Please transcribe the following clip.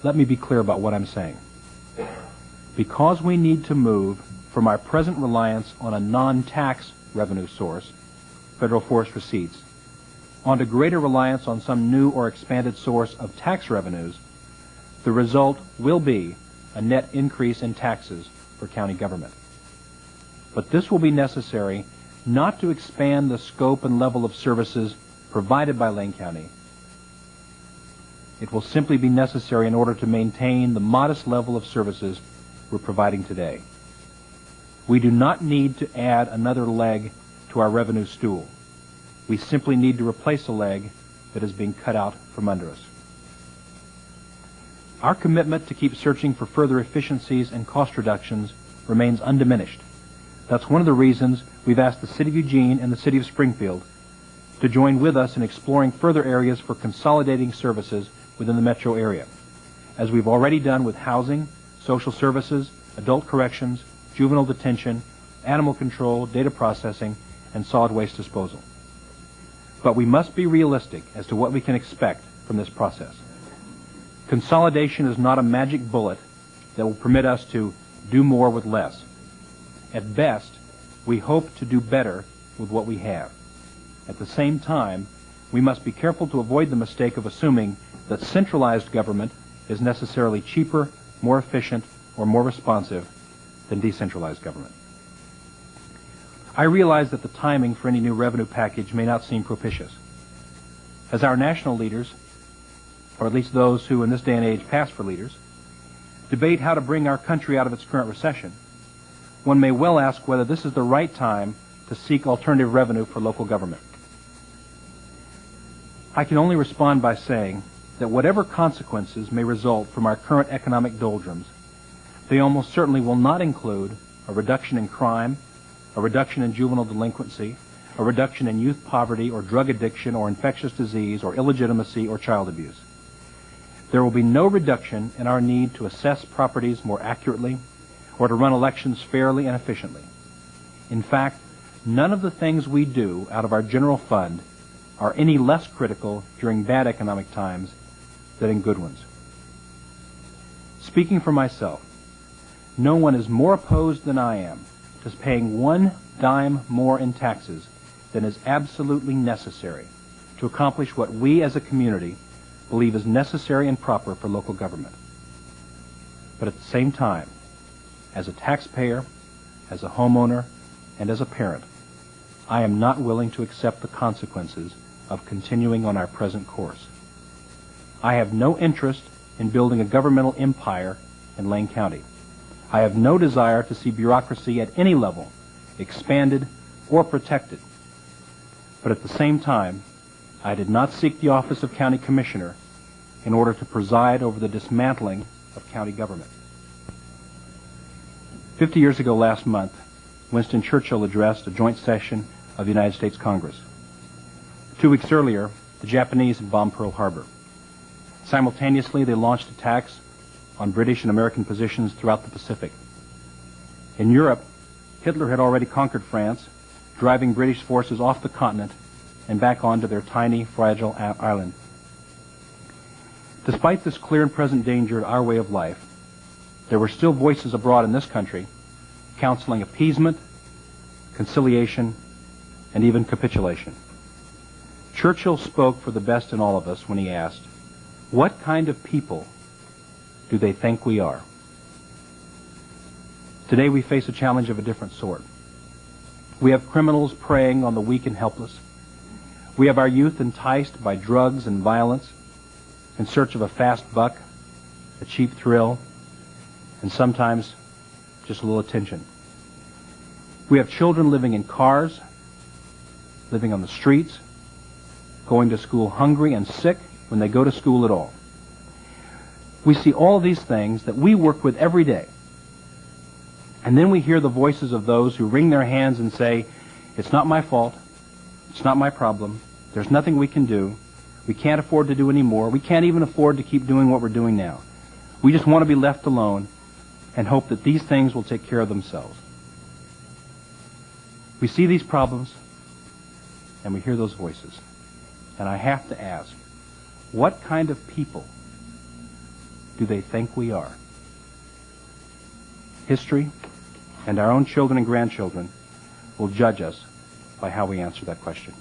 Let me be clear about what I'm saying. Because we need to move from our present reliance on a non-tax revenue source, federal forest receipts, onto greater reliance on some new or expanded source of tax revenues, the result will be a net increase in taxes for county government. But this will be necessary not to expand the scope and level of services provided by Lane County. It will simply be necessary in order to maintain the modest level of services we're providing today. We do not need to add another leg to our revenue stool. We simply need to replace a leg that is being cut out from under us. Our commitment to keep searching for further efficiencies and cost reductions remains undiminished. That's one of the reasons we've asked the City of Eugene and the City of Springfield to join with us in exploring further areas for consolidating services within the metro area, as we've already done with housing, social services, adult corrections, juvenile detention, animal control, data processing, and solid waste disposal. But we must be realistic as to what we can expect from this process. Consolidation is not a magic bullet that will permit us to do more with less. At best, we hope to do better with what we have. At the same time, we must be careful to avoid the mistake of assuming that centralized government is necessarily cheaper, more efficient, or more responsive than decentralized government. I realize that the timing for any new revenue package may not seem propitious. As our national leaders, or at least those who in this day and age pass for leaders, debate how to bring our country out of its current recession, one may well ask whether this is the right time to seek alternative revenue for local government. I can only respond by saying that whatever consequences may result from our current economic doldrums, they almost certainly will not include a reduction in crime, a reduction in juvenile delinquency, a reduction in youth poverty or drug addiction or infectious disease or illegitimacy or child abuse. There will be no reduction in our need to assess properties more accurately or to run elections fairly and efficiently. In fact, none of the things we do out of our general fund are any less critical during bad economic times than in good ones. Speaking for myself, no one is more opposed than I am to paying one dime more in taxes than is absolutely necessary to accomplish what we as a community believe is necessary and proper for local government. But at the same time, as a taxpayer, as a homeowner, and as a parent, I am not willing to accept the consequences of continuing on our present course. I have no interest in building a governmental empire in Lane County. I have no desire to see bureaucracy at any level expanded or protected. But at the same time, I did not seek the office of County Commissioner in order to preside over the dismantling of county government. 50 years ago last month, Winston Churchill addressed a joint session of the United States Congress. 2 weeks earlier, the Japanese had bombed Pearl Harbor. Simultaneously, they launched attacks on British and American positions throughout the Pacific. In Europe, Hitler had already conquered France, driving British forces off the continent and back onto their tiny, fragile island. Despite this clear and present danger to our way of life, there were still voices abroad in this country counseling appeasement, conciliation, and even capitulation. Churchill spoke for the best in all of us when he asked, "What kind of people do they think we are?" Today we face a challenge of a different sort. We have criminals preying on the weak and helpless. We have our youth enticed by drugs and violence in search of a fast buck, a cheap thrill, and sometimes just a little attention. We have children living in cars, living on the streets, going to school hungry and sick when they go to school at all. We see all these things that we work with every day. And then we hear the voices of those who wring their hands and say, "It's not my fault. It's not my problem. There's nothing we can do. We can't afford to do any more. We can't even afford to keep doing what we're doing now. We just want to be left alone and hope that these things will take care of themselves." We see these problems and we hear those voices. And I have to ask, what kind of people do they think we are? History and our own children and grandchildren will judge us by how we answer that question.